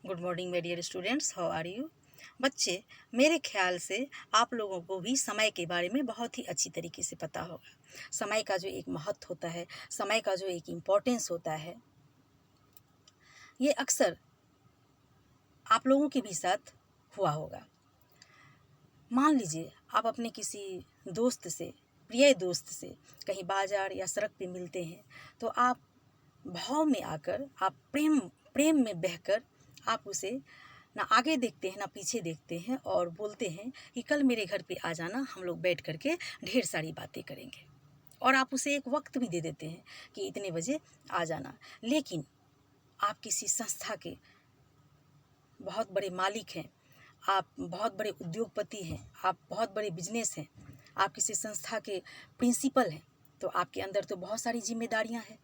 Good morning my dear students, how are you. बच्चे, मेरे ख्याल से आप लोगों को भी समय के बारे में बहुत ही अच्छी तरीके से पता होगा। समय का जो एक महत्व होता है, समय का जो एक इम्पोर्टेंस होता है, ये अक्सर आप लोगों के भी साथ हुआ होगा। मान लीजिए आप अपने किसी दोस्त से, प्रिय दोस्त से कहीं बाजार या सड़क पे मिलते हैं, तो आप भाव में आकर, आप प्रेम प्रेम में बहकर आप उसे ना आगे देखते हैं ना पीछे देखते हैं और बोलते हैं कि कल मेरे घर पे आ जाना, हम लोग बैठ करके ढेर सारी बातें करेंगे। और आप उसे एक वक्त भी दे देते हैं कि इतने बजे आ जाना। लेकिन आप किसी संस्था के बहुत बड़े मालिक हैं, आप बहुत बड़े उद्योगपति हैं, आप बहुत बड़े बिजनेस हैं, आप किसी संस्था के प्रिंसिपल हैं, तो आपके अंदर तो बहुत सारी जिम्मेदारियां हैं।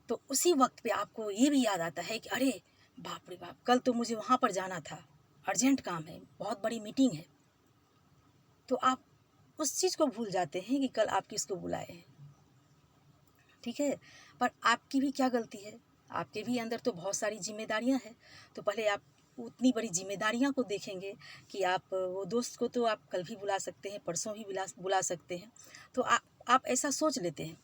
तो उसी वक्त पे आपको ये भी याद आता है कि अरे बाप रे बाप, कल तो मुझे वहाँ पर जाना था, अर्जेंट काम है, बहुत बड़ी मीटिंग है। तो आप उस चीज़ को भूल जाते हैं कि कल आप किसको बुलाए हैं। ठीक है, पर आपकी भी क्या गलती है, आपके भी अंदर तो बहुत सारी जिम्मेदारियां हैं। तो पहले आप उतनी बड़ी जिम्मेदारियां को देखेंगे कि आप वो दोस्त को तो आप कल भी बुला सकते हैं, परसों भी बुला सकते हैं। तो आप ऐसा सोच लेते हैं।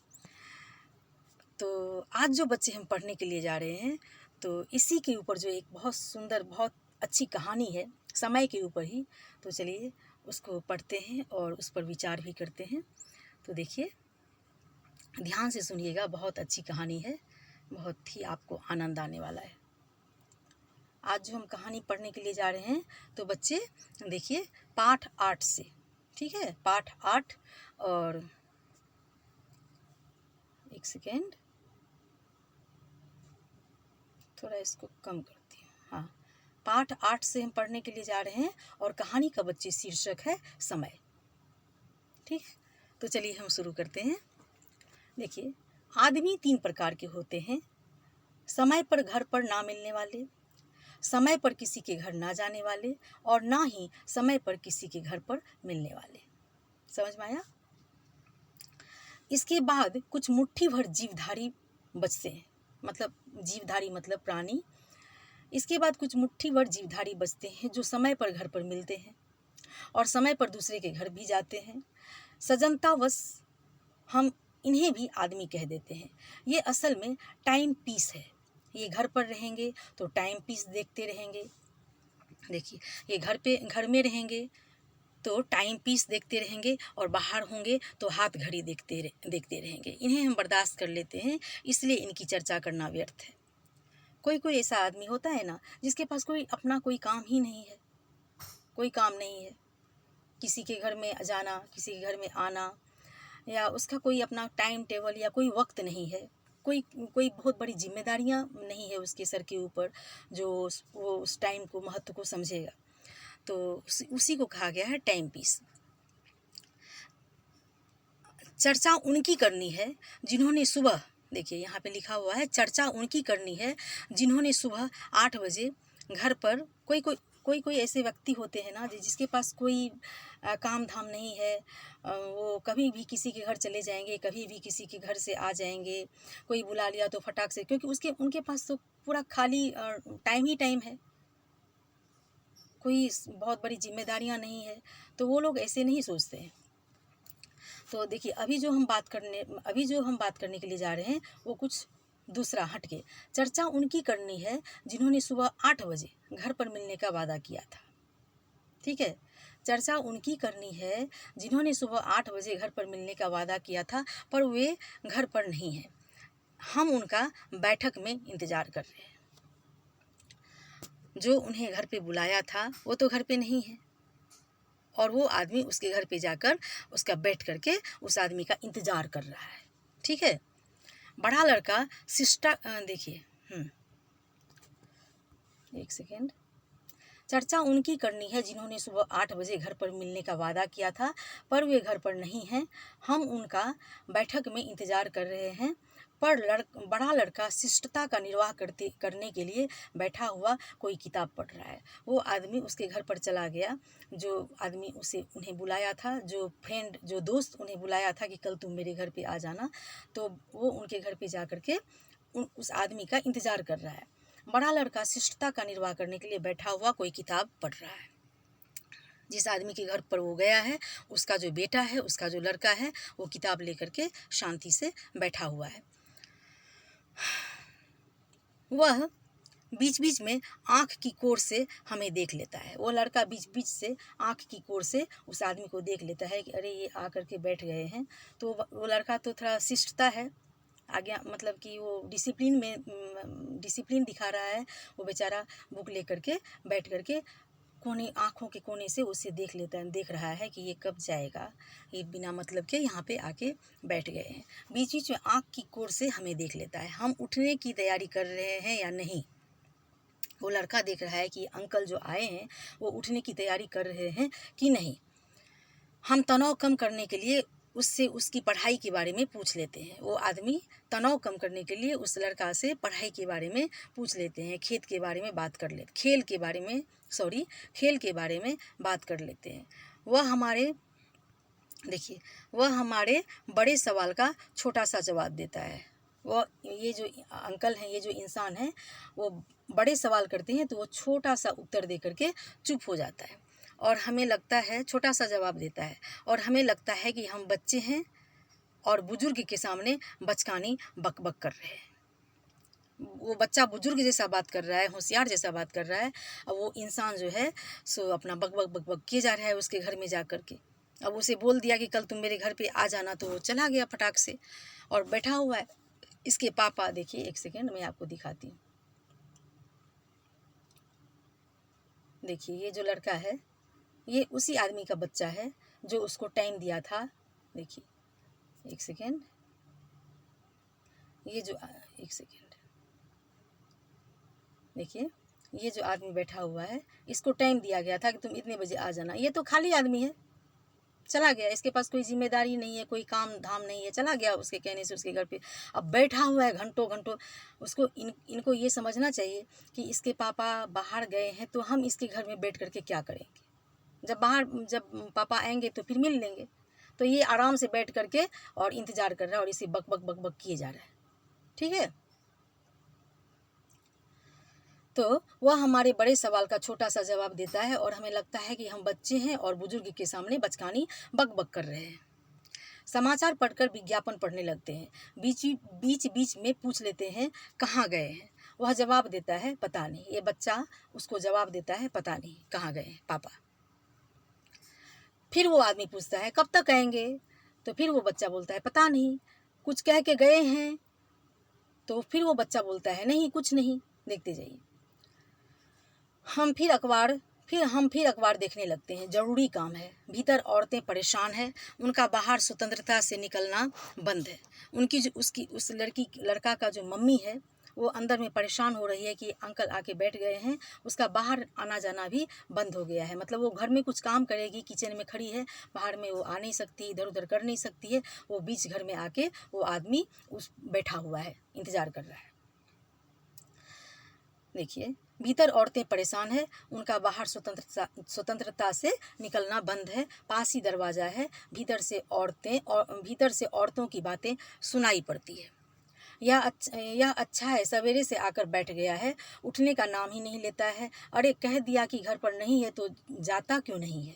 तो आज जो बच्चे हम पढ़ने के लिए जा रहे हैं, तो इसी के ऊपर जो एक बहुत सुंदर, बहुत अच्छी कहानी है, समय के ऊपर ही। तो चलिए उसको पढ़ते हैं और उस पर विचार भी करते हैं। तो देखिए, ध्यान से सुनिएगा, बहुत अच्छी कहानी है, बहुत ही आपको आनंद आने वाला है। आज जो हम कहानी पढ़ने के लिए जा रहे हैं, तो बच्चे देखिए पाठ 8 से, ठीक है, पाठ 8। और एक सेकेंड, थोड़ा इसको कम करती हूँ। हाँ, पाठ 8 से हम पढ़ने के लिए जा रहे हैं और कहानी का बच्चे शीर्षक है समय। ठीक है, तो चलिए हम शुरू करते हैं। देखिए, आदमी 3 प्रकार के होते हैं: समय पर घर पर ना मिलने वाले, समय पर किसी के घर ना जाने वाले, और ना ही समय पर किसी के घर पर मिलने वाले। समझ में आया? इसके बाद कुछ मुट्ठी भर जीवधारी बचते हैं, मतलब जीवधारी मतलब प्राणी। इसके बाद कुछ मुट्ठी भर जीवधारी बचते हैं जो समय पर घर पर मिलते हैं और समय पर दूसरे के घर भी जाते हैं। सजनतावश हम इन्हें भी आदमी कह देते हैं। ये असल में टाइम पीस है। ये घर पर रहेंगे तो टाइम पीस देखते रहेंगे। देखिए, ये घर में रहेंगे तो टाइम पीस देखते रहेंगे, और बाहर होंगे तो हाथ घड़ी देखते रहेंगे। इन्हें हम बर्दाश्त कर लेते हैं, इसलिए इनकी चर्चा करना व्यर्थ है। कोई कोई ऐसा आदमी होता है ना, जिसके पास कोई अपना कोई काम ही नहीं है, कोई काम नहीं है, किसी के घर में जाना, किसी के घर में आना, या उसका कोई अपना टाइम टेबल या कोई वक्त नहीं है, कोई कोई बहुत बड़ी जिम्मेदारियां नहीं है उसके सर के ऊपर, जो वो उस टाइम को, महत्व को समझेगा। तो उसी को कहा गया है टाइम पीस। चर्चा उनकी करनी है जिन्होंने सुबह, देखिए यहाँ पे लिखा हुआ है, चर्चा उनकी करनी है जिन्होंने सुबह 8 बजे घर पर, कोई ऐसे व्यक्ति होते हैं ना जिसके पास कोई काम धाम नहीं है। वो कभी भी किसी के घर चले जाएंगे, कभी भी किसी के घर से आ जाएंगे। कोई बुला लिया तो फटाक से, क्योंकि उनके पास तो पूरा खाली टाइम ही टाइम है, कोई बहुत बड़ी जिम्मेदारियां नहीं है। तो वो लोग ऐसे नहीं सोचते हैं। तो देखिए, अभी जो हम बात करने के लिए जा रहे हैं वो कुछ दूसरा हटके। चर्चा उनकी करनी है जिन्होंने सुबह 8 बजे घर पर मिलने का वादा किया था। ठीक है, चर्चा उनकी करनी है जिन्होंने सुबह 8 बजे घर पर मिलने का वादा किया था, पर वे घर पर नहीं हैं। हम उनका बैठक में इंतजार कर रहे हैं। जो उन्हें घर पे बुलाया था वो तो घर पे नहीं है, और वो आदमी उसके घर पे जाकर उसका बैठ करके उस आदमी का इंतजार कर रहा है। ठीक है, बड़ा लड़का देखिए, एक सेकेंड। चर्चा उनकी करनी है जिन्होंने सुबह 8 बजे घर पर मिलने का वादा किया था, पर वे घर पर नहीं हैं। हम उनका बैठक में इंतजार कर रहे हैं। पर बड़ा लड़का शिष्टता का निर्वाह करने के लिए बैठा हुआ कोई किताब पढ़ रहा है। वो आदमी उसके घर पर चला गया, जो आदमी उन्हें बुलाया था, जो दोस्त उन्हें बुलाया था कि कल तुम मेरे घर पे आ जाना। तो वो उनके घर पे जा कर के उस आदमी का इंतज़ार कर रहा है। बड़ा लड़का शिष्टता का निर्वाह करने के लिए बैठा हुआ कोई किताब पढ़ रहा है। जिस आदमी के घर पर वो गया है, उसका जो बेटा है, उसका जो लड़का है, वो किताब लेकर के शांति से बैठा हुआ है। वह बीच बीच में आँख की कोर से हमें देख लेता है। वो लड़का बीच बीच से आँख की कोर से उस आदमी को देख लेता है कि अरे ये आकर के बैठ गए हैं। तो वो लड़का तो थोड़ा शिष्टता है, आज्ञा मतलब कि वो डिसिप्लिन दिखा रहा है। वो बेचारा बुक लेकर के बैठ कर के कोने, आँखों के कोने से उसे देख रहा है कि ये कब जाएगा, ये बिना मतलब के यहाँ पे आके बैठ गए हैं। बीच बीच में आँख की कोर से हमें देख लेता है, हम उठने की तैयारी कर रहे हैं या नहीं। वो लड़का देख रहा है कि अंकल जो आए हैं वो उठने की तैयारी कर रहे हैं कि नहीं। हम तनाव कम करने के लिए उससे उसकी पढ़ाई के बारे में पूछ लेते हैं। वो आदमी तनाव कम करने के लिए उस लड़का से पढ़ाई के बारे में पूछ लेते हैं, खेल के बारे में बात कर लेते हैं। वह हमारे बड़े सवाल का छोटा सा जवाब देता है। ये जो अंकल हैं, ये जो इंसान है, वो बड़े सवाल करते हैं तो वो छोटा सा उत्तर दे करके चुप हो जाता है और हमें लगता है, छोटा सा जवाब देता है और हमें लगता है कि हम बच्चे हैं और बुजुर्ग के सामने बचकानी बक कर रहे हैं। वो बच्चा बुजुर्ग जैसा बात कर रहा है, होशियार जैसा बात कर रहा है, और वो इंसान जो है सो अपना बक किए जा रहा है उसके घर में जा कर के। अब उसे बोल दिया कि कल तुम मेरे घर पे आ जाना, तो वो चला गया फटाक से और बैठा हुआ है। इसके पापा, देखिए एक सेकेंड मैं आपको दिखाती हूँ। देखिए ये जो लड़का है ये उसी आदमी का बच्चा है जो उसको टाइम दिया था। देखिए एक सेकेंड, देखिए ये जो आदमी बैठा हुआ है इसको टाइम दिया गया था कि तुम इतने बजे आ जाना। ये तो खाली आदमी है, चला गया, इसके पास कोई जिम्मेदारी नहीं है, कोई काम धाम नहीं है, चला गया उसके कहने से उसके घर पे। अब बैठा हुआ है घंटों घंटों। उसको इनको ये समझना चाहिए कि इसके पापा बाहर गए हैं तो हम इसके घर में बैठ करके क्या करेंगे। जब पापा आएंगे तो फिर मिल लेंगे। तो ये आराम से बैठ करके और इंतज़ार कर रहा है और इसे बक किए जा रहा है। ठीक है, तो वह हमारे बड़े सवाल का छोटा सा जवाब देता है और हमें लगता है कि हम बच्चे हैं और बुजुर्ग के सामने बचकानी बक कर रहे हैं। समाचार पढ़कर विज्ञापन पढ़ने लगते हैं। बीच में पूछ लेते हैं कहाँ गए हैं। वह जवाब देता है पता नहीं। ये बच्चा उसको जवाब देता है पता नहीं कहाँ गए हैं पापा। फिर वो आदमी पूछता है कब तक आएंगे, तो फिर वो बच्चा बोलता है पता नहीं, कुछ कह के गए हैं। तो फिर वो बच्चा बोलता है नहीं, कुछ नहीं। देखते जाइए, हम फिर अखबार देखने लगते हैं। जरूरी काम है। भीतर औरतें परेशान हैं, उनका बाहर स्वतंत्रता से निकलना बंद है। उनकी जो उस लड़का का जो मम्मी है वो अंदर में परेशान हो रही है कि अंकल आके बैठ गए हैं। उसका बाहर आना जाना भी बंद हो गया है। मतलब वो घर में कुछ काम करेगी, किचन में खड़ी है, बाहर में वो आ नहीं सकती, इधर उधर कर नहीं सकती है। वो बीच घर में आके वो आदमी बैठा हुआ है, इंतज़ार कर रहा है। देखिए, भीतर औरतें परेशान है, उनका बाहर स्वतंत्रता से निकलना बंद है। पास ही दरवाज़ा है, भीतर से औरतों की बातें सुनाई पड़ती है। यह अच्छा है, सवेरे से आकर बैठ गया है, उठने का नाम ही नहीं लेता है। अरे कह दिया कि घर पर नहीं है तो जाता क्यों नहीं है।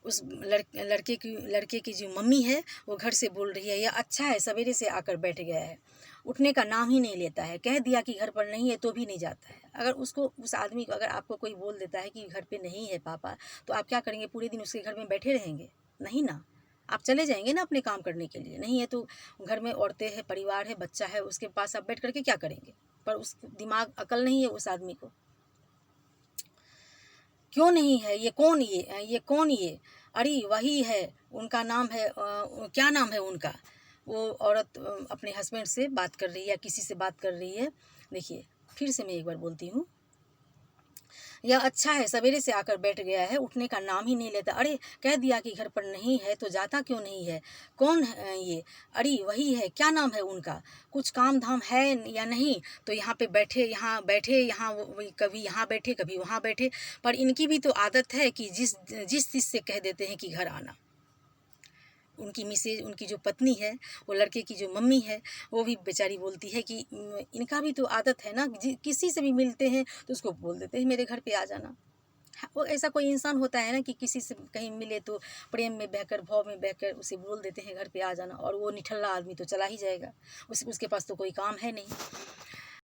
उस लड़के की जो मम्मी है वो घर से बोल रही है यह अच्छा है, सवेरे से आकर बैठ गया है, उठने का नाम ही नहीं लेता है, कह दिया कि घर पर नहीं है तो भी नहीं जाता है। अगर उस आदमी को, अगर आपको कोई बोल देता है कि घर पे नहीं है पापा, तो आप क्या करेंगे? पूरे दिन उसके घर में बैठे रहेंगे? नहीं ना, आप चले जाएंगे ना अपने काम करने के लिए। नहीं है तो घर में औरतें हैं, परिवार है, बच्चा है, उसके पास आप बैठ करके क्या करेंगे? पर उस दिमाग अकल नहीं है उस आदमी को। क्यों नहीं है? ये कौन ये? अरे वही है, उनका नाम है क्या नाम है उनका? वो औरत अपने हस्बैंड से बात कर रही है या किसी से बात कर रही है। देखिए फिर से मैं एक बार बोलती हूँ, यह अच्छा है, सवेरे से आकर बैठ गया है, उठने का नाम ही नहीं लेता। अरे कह दिया कि घर पर नहीं है तो जाता क्यों नहीं है? कौन है ये? अरे वही है, क्या नाम है उनका? कुछ काम धाम है या नहीं? तो यहाँ बैठे कभी यहाँ बैठे कभी वहाँ बैठे। पर इनकी भी तो आदत है कि जिस चीज़ से कह देते हैं कि घर आना, उनकी मिसेज, उनकी जो पत्नी है, वो लड़के की जो मम्मी है, वो भी बेचारी बोलती है कि इनका भी तो आदत है ना, किसी से भी मिलते हैं तो उसको बोल देते हैं मेरे घर पे आ जाना। वो ऐसा कोई इंसान होता है ना कि किसी से कहीं मिले तो प्रेम में बहकर, भाव में बहकर उसे बोल देते हैं घर पे आ जाना, और वो निठल्ला आदमी तो चला ही जाएगा, उसके पास तो कोई काम है नहीं।